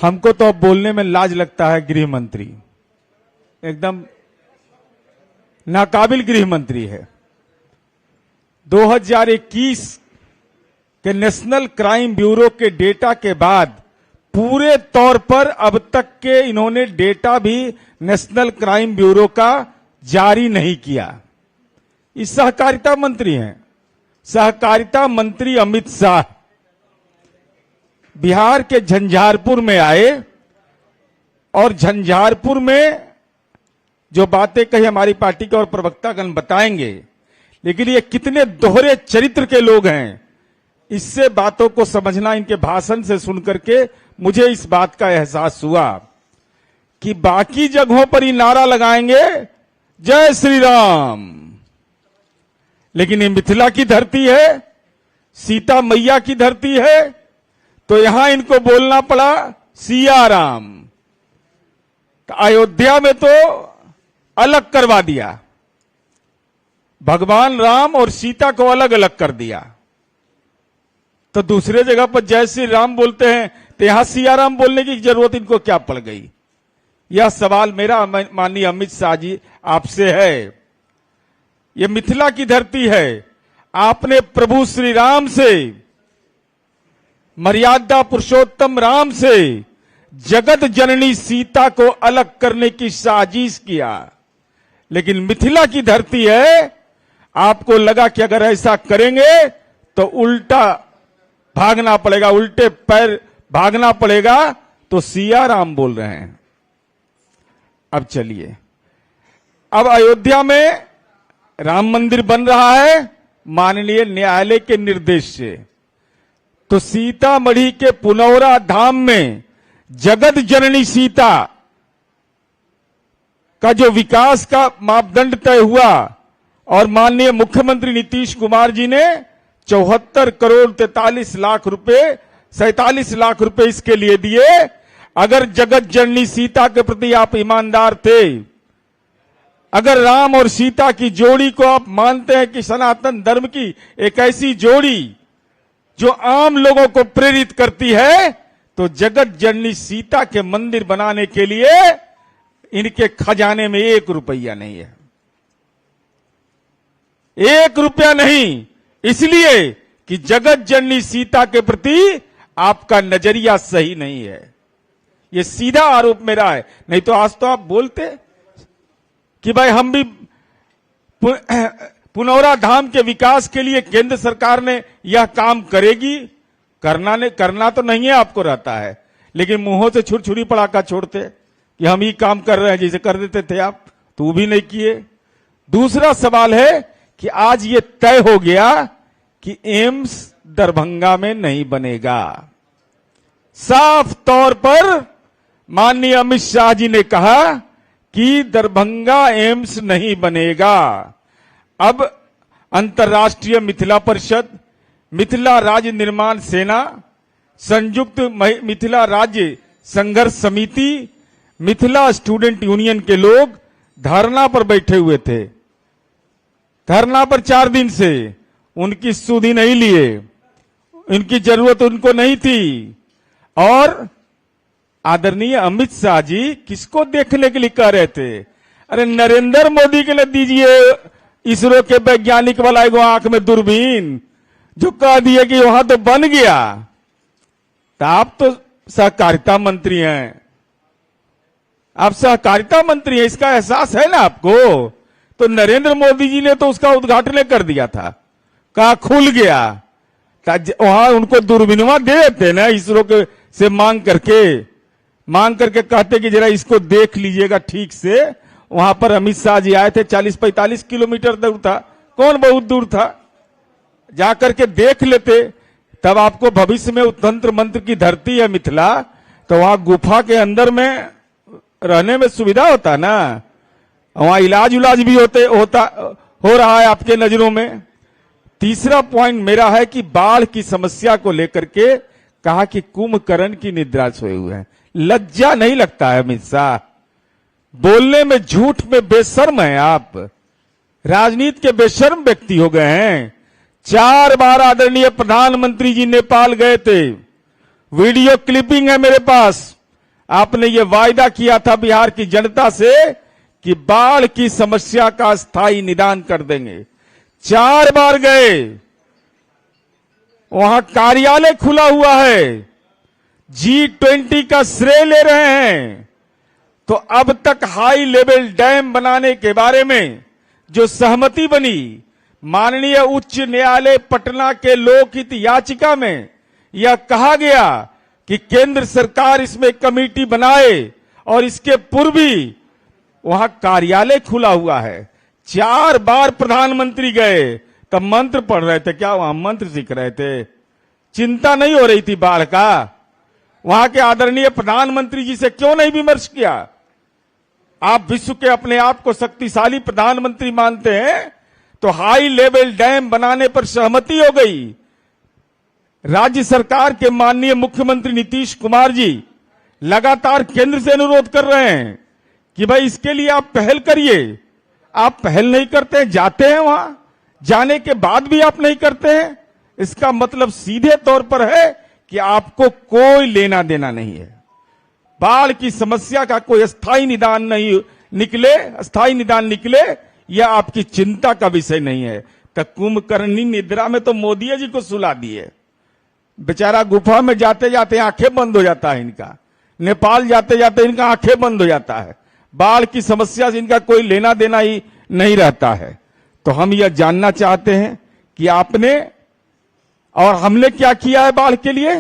हमको तो अब बोलने में लाज लगता है। गृह मंत्री एकदम नाकाबिल गृह मंत्री है। 2021 के नेशनल क्राइम ब्यूरो के डेटा के बाद पूरे तौर पर अब तक के इन्होंने डेटा भी नेशनल क्राइम ब्यूरो का जारी नहीं किया। ये सहकारिता मंत्री हैं। सहकारिता मंत्री अमित शाह बिहार के झंझारपुर में आए और झंझारपुर में जो बातें कही हमारी पार्टी के और प्रवक्तागण बताएंगे, लेकिन ये कितने दोहरे चरित्र के लोग हैं, इससे बातों को समझना, इनके भाषण से सुनकर के मुझे इस बात का एहसास हुआ कि बाकी जगहों पर ही नारा लगाएंगे जय श्री राम, लेकिन ये मिथिला की धरती है, सीता मैया की धरती है, तो यहां इनको बोलना पड़ा सिया राम। तो अयोध्या में तो अलग करवा दिया, भगवान राम और सीता को अलग अलग कर दिया। तो दूसरे जगह पर जय श्री राम बोलते हैं, तो यहां सिया राम बोलने की जरूरत इनको क्या पड़ गई? यह सवाल मेरा माननीय अमित शाह जी आपसे है। यह मिथिला की धरती है। आपने प्रभु श्री राम से, मर्यादा पुरुषोत्तम राम से जगत जननी सीता को अलग करने की साजिश किया, लेकिन मिथिला की धरती है। आपको लगा कि अगर ऐसा करेंगे तो उल्टा भागना पड़ेगा, उल्टे पैर भागना पड़ेगा, तो सिया राम बोल रहे हैं। अब चलिए, अब अयोध्या में राम मंदिर बन रहा है माननीय न्यायालय के निर्देश से। तो सीतामढ़ी के पुनौरा धाम में जगत जननी सीता का जो विकास का मापदंड तय हुआ और माननीय मुख्यमंत्री नीतीश कुमार जी ने 74 करोड़ 43 लाख रुपए 47 लाख रुपए इसके लिए दिए। अगर जगत जननी सीता के प्रति आप ईमानदार थे, अगर राम और सीता की जोड़ी को आप मानते हैं कि सनातन धर्म की एक ऐसी जोड़ी जो आम लोगों को प्रेरित करती है, तो जगत जननी सीता के मंदिर बनाने के लिए इनके खजाने में 1 रुपया नहीं है। 1 रुपया नहीं, इसलिए कि जगत जननी सीता के प्रति आपका नजरिया सही नहीं है। यह सीधा आरोप मेरा है। नहीं तो आज तो आप बोलते कि भाई हम भी पुनौरा धाम के विकास के लिए केंद्र सरकार ने यह काम करेगी। करना तो नहीं है, आपको रहता है, लेकिन मुंहों से छुरछुरी पड़ाका छोड़ते कि हम ही काम कर रहे हैं, जैसे कर देते थे आप, तो वो भी नहीं किए। दूसरा सवाल है कि आज ये तय हो गया कि एम्स दरभंगा में नहीं बनेगा। साफ तौर पर माननीय अमित शाह जी ने कहा कि दरभंगा एम्स नहीं बनेगा। अब अंतर्राष्ट्रीय मिथिला परिषद, मिथिला राज्य निर्माण सेना, संयुक्त मिथिला राज्य संघर्ष समिति, मिथिला स्टूडेंट यूनियन के लोग धरना पर बैठे हुए थे। धरना पर 4 दिन से उनकी सुधि नहीं लिए, इनकी जरूरत उनको नहीं थी। और आदरणीय अमित शाह जी किसको देखने के लिए कह रहे थे? अरे नरेंद्र मोदी के लिए दीजिए इसरो के वैज्ञानिक वाला एगो आंख में दूरबीन, जो कह दिए कि वहां तो बन गया। तो आप तो सहकारिता मंत्री हैं, आप सहकारिता मंत्री हैं, इसका एहसास है ना आपको। तो नरेंद्र मोदी जी ने तो उसका उद्घाटन कर दिया था, कहा खुल गया। वहां उनको दूरबीनवा दे देते ना, इसरो के से मांग करके कहते कि जरा इसको देख लीजिएगा ठीक से। वहां पर अमित शाह जी आए थे, 40-45 किलोमीटर दूर था, कौन बहुत दूर था, जाकर के देख लेते। तब आपको भविष्य में तंत्र मंत्र की धरती है मिथिला, तो वहां गुफा के अंदर में रहने में सुविधा होता ना, वहां इलाज भी हो रहा है आपके नजरों में। तीसरा पॉइंट मेरा है कि बाढ़ की समस्या को लेकर के कहा कि कुंभकर्ण की निद्रा सोए हुए हैं। लज्जा नहीं लगता है अमित शाह? बोलने में झूठ में बेशर्म है आप, राजनीति के बेशर्म व्यक्ति हो गए हैं। 4 बार आदरणीय प्रधानमंत्री जी नेपाल गए थे, वीडियो क्लिपिंग है मेरे पास। आपने ये वायदा किया था बिहार की जनता से कि बाढ़ की समस्या का स्थायी निदान कर देंगे। 4 बार गए, वहां कार्यालय खुला हुआ है, G20 का श्रेय ले रहे हैं। तो अब तक हाई लेवल डैम बनाने के बारे में जो सहमति बनी, माननीय उच्च न्यायालय पटना के लोकहित याचिका में यह कहा गया कि केंद्र सरकार इसमें कमेटी बनाए, और इसके पूर्व भी वहां कार्यालय खुला हुआ है। 4 बार प्रधानमंत्री गए, तब मंत्र पढ़ रहे थे क्या? वहां मंत्र सीख रहे थे? चिंता नहीं हो रही थी बाढ़ का? वहां के आदरणीय प्रधानमंत्री जी से क्यों नहीं विमर्श किया? आप विश्व के अपने आप को शक्तिशाली प्रधानमंत्री मानते हैं, तो हाई लेवल डैम बनाने पर सहमति हो गई। राज्य सरकार के माननीय मुख्यमंत्री नीतीश कुमार जी लगातार केंद्र से अनुरोध कर रहे हैं कि भाई इसके लिए आप पहल करिए। आप पहल नहीं करते हैं, जाते हैं वहां, जाने के बाद भी आप नहीं करते हैं। इसका मतलब सीधे तौर पर है कि आपको कोई लेना देना नहीं है। बाढ़ की समस्या का कोई स्थायी निदान निकले यह आपकी चिंता का विषय नहीं है। तो कुंभकर्णी निद्रा में तो मोदी जी को सुला दिए। बेचारा गुफा में जाते जाते आंखें बंद हो जाता है इनका, नेपाल जाते जाते इनका आंखें बंद हो जाता है। बाढ़ की समस्या से इनका कोई लेना देना ही नहीं रहता है। तो हम यह जानना चाहते हैं कि आपने और हमने क्या किया है बाढ़ के लिए।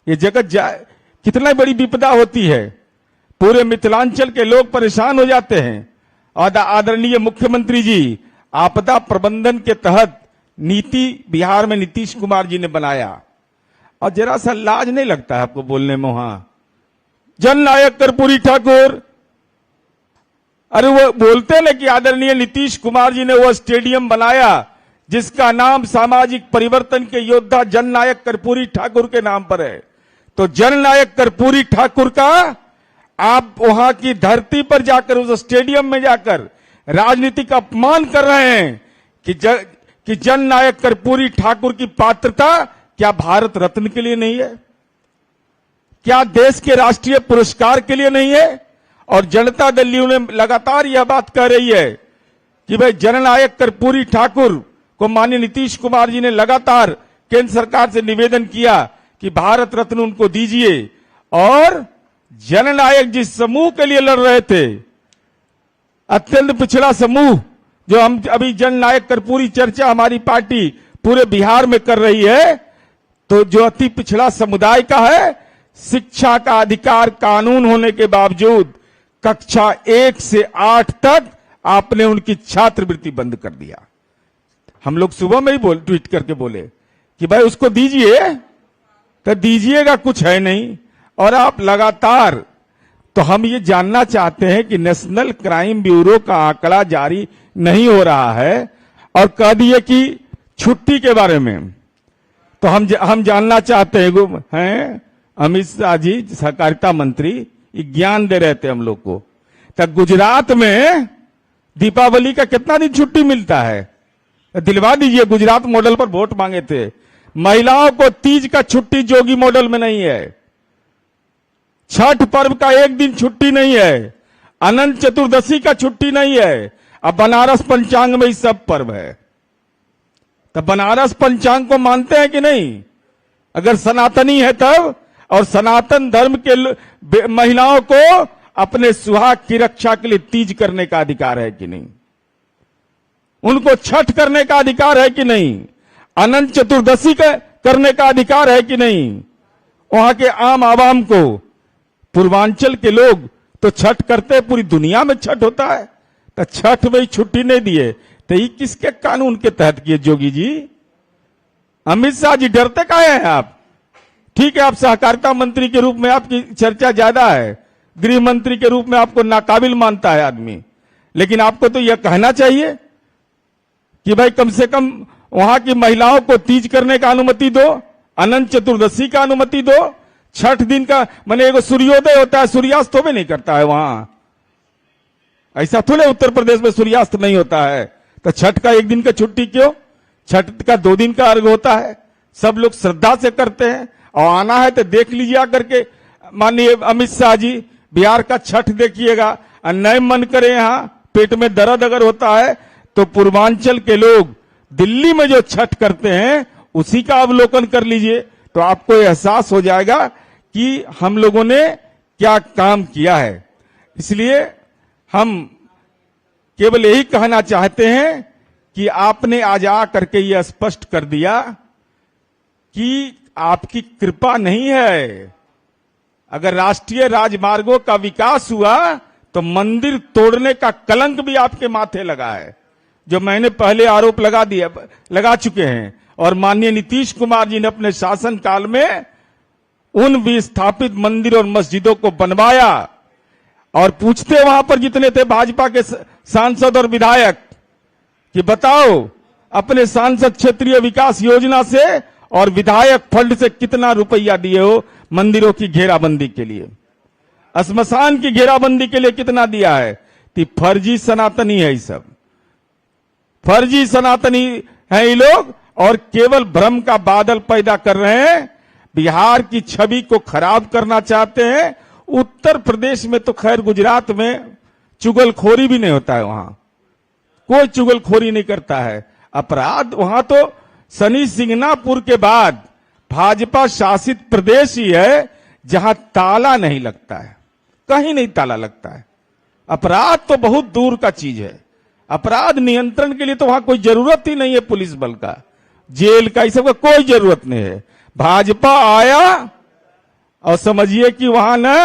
ये जगत कितना बड़ी विपदा होती है, पूरे मिथिलांचल के लोग परेशान हो जाते हैं। और आदरणीय मुख्यमंत्री जी आपदा प्रबंधन के तहत नीति बिहार में नीतीश कुमार जी ने बनाया, और जरा सा लाज नहीं लगता है आपको बोलने में? वहां जननायक कर्पूरी ठाकुर, अरे वो बोलते ना कि आदरणीय नीतीश कुमार जी ने वो स्टेडियम बनाया जिसका नाम सामाजिक परिवर्तन के योद्धा जननायक कर्पूरी ठाकुर के नाम पर है। तो जननायक कर्पूरी ठाकुर का आप वहां की धरती पर जाकर, उस स्टेडियम में जाकर राजनीतिक अपमान कर रहे हैं कि जननायक कर्पूरी ठाकुर की पात्रता क्या भारत रत्न के लिए नहीं है? क्या देश के राष्ट्रीय पुरस्कार के लिए नहीं है? और जनता दल ने लगातार यह बात कह रही है कि भाई जननायक कर्पूरी ठाकुर को माननीय नीतीश कुमार जी ने लगातार केंद्र सरकार से निवेदन किया कि भारत रत्न उनको दीजिए। और जननायक जिस समूह के लिए लड़ रहे थे, अत्यंत पिछड़ा समूह, जो हम अभी जननायक कर्पूरी चर्चा हमारी पार्टी पूरे बिहार में कर रही है, तो जो अति पिछड़ा समुदाय का है, शिक्षा का अधिकार कानून होने के बावजूद कक्षा 1 से 8 तक आपने उनकी छात्रवृत्ति बंद कर दिया। हम लोग सुबह में ही ट्वीट करके बोले कि भाई उसको दीजिए, तो दीजिएगा कुछ है नहीं। और आप लगातार, तो हम ये जानना चाहते हैं कि नेशनल क्राइम ब्यूरो का आंकड़ा जारी नहीं हो रहा है, और कह दिए कि छुट्टी के बारे में। तो हम जानना चाहते हैं, अमित शाह जी सहकारिता मंत्री ज्ञान दे रहे थे हम लोग को, तो गुजरात में दीपावली का कितना दिन छुट्टी मिलता है? दिलवा दीजिए। गुजरात मॉडल पर वोट मांगे थे। महिलाओं को तीज का छुट्टी जोगी मॉडल में नहीं है। छठ पर्व का 1 दिन छुट्टी नहीं है। अनंत चतुर्दशी का छुट्टी नहीं है। अब बनारस पंचांग में ही सब पर्व है। तो बनारस पंचांग को मानते हैं कि नहीं? अगर सनातनी है तब, और सनातन धर्म के महिलाओं को अपने सुहाग की रक्षा के लिए तीज करने का अधिकार है कि नहीं? उनको छठ करने का अधिकार है कि नहीं? अनंत चतुर्दशी करने का अधिकार है कि नहीं? वहां के आम आवाम को, पूर्वांचल के लोग तो छठ करते हैं, पूरी दुनिया में छठ होता है, तो छठ में ही छुट्टी नहीं दिए, तो ये किसके कानून के तहत किए जोगी जी? अमित शाह जी डरते काहे हैं आप? ठीक है, आप सहकारिता मंत्री के रूप में आपकी चर्चा ज्यादा है, गृह मंत्री के रूप में आपको नाकाबिल मानता है आदमी, लेकिन आपको तो यह कहना चाहिए कि भाई कम से कम वहां की महिलाओं को तीज करने का अनुमति दो, अनंत चतुर्दशी का अनुमति दो, छठ दिन का, माने एगो सूर्योदय होता है, सूर्यास्त तो भी नहीं करता है वहां। ऐसा थोड़े उत्तर प्रदेश में सूर्यास्त नहीं होता है, तो छठ का 1 दिन का छुट्टी क्यों? छठ का 2 दिन का अर्घ होता है, सब लोग श्रद्धा से करते हैं। और आना है तो देख लीजिए आकर के, माननीय अमित शाह जी, बिहार का छठ देखिएगा, नए मन करे यहाँ पेट में दर्द अगर होता है तो पूर्वांचल के लोग दिल्ली में जो छठ करते हैं उसी का अवलोकन कर लीजिए, तो आपको एहसास हो जाएगा कि हम लोगों ने क्या काम किया है। इसलिए हम केवल यही कहना चाहते हैं कि आपने आज आ करके यह स्पष्ट कर दिया कि आपकी कृपा नहीं है। अगर राष्ट्रीय राजमार्गों का विकास हुआ तो मंदिर तोड़ने का कलंक भी आपके माथे लगा है, जो मैंने पहले आरोप लगा चुके हैं। और माननीय नीतीश कुमार जी ने अपने शासनकाल में उन विस्थापित मंदिर और मस्जिदों को बनवाया, और पूछते वहां पर जितने थे भाजपा के सांसद और विधायक कि बताओ अपने सांसद क्षेत्रीय विकास योजना से और विधायक फंड से कितना रुपया दिए हो मंदिरों की घेराबंदी के लिए, श्मशान की घेराबंदी के लिए कितना दिया है। तो फर्जी सनातनी है, ये सब फर्जी सनातनी है ये लोग, और केवल भ्रम का बादल पैदा कर रहे हैं। बिहार की छवि को खराब करना चाहते हैं। उत्तर प्रदेश में तो खैर, गुजरात में चुगलखोरी भी नहीं होता है, वहां कोई चुगलखोरी नहीं करता है। अपराध वहां तो शनि सिंगनापुर के बाद भाजपा शासित प्रदेश ही है जहां ताला नहीं लगता है, कहीं नहीं ताला लगता है। अपराध तो बहुत दूर का चीज है। अपराध नियंत्रण के लिए तो वहां कोई जरूरत ही नहीं है पुलिस बल का, जेल का, इस सब का कोई जरूरत नहीं है। भाजपा आया और समझिए कि वहां न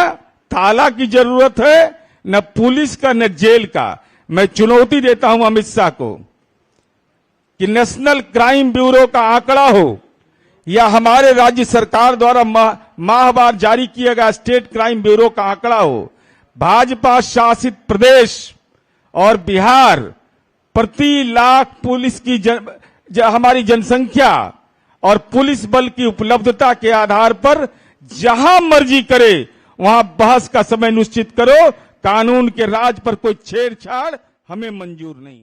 ताला की जरूरत है, न पुलिस का, न जेल का। मैं चुनौती देता हूं अमित शाह को कि नेशनल क्राइम ब्यूरो का आंकड़ा हो या हमारे राज्य सरकार द्वारा माहवार जारी किया गया स्टेट क्राइम ब्यूरो का आंकड़ा हो, भाजपा शासित प्रदेश और बिहार प्रति लाख पुलिस की हमारी जनसंख्या और पुलिस बल की उपलब्धता के आधार पर जहां मर्जी करे वहां बहस का समय निश्चित करो। कानून के राज पर कोई छेड़छाड़ हमें मंजूर नहीं।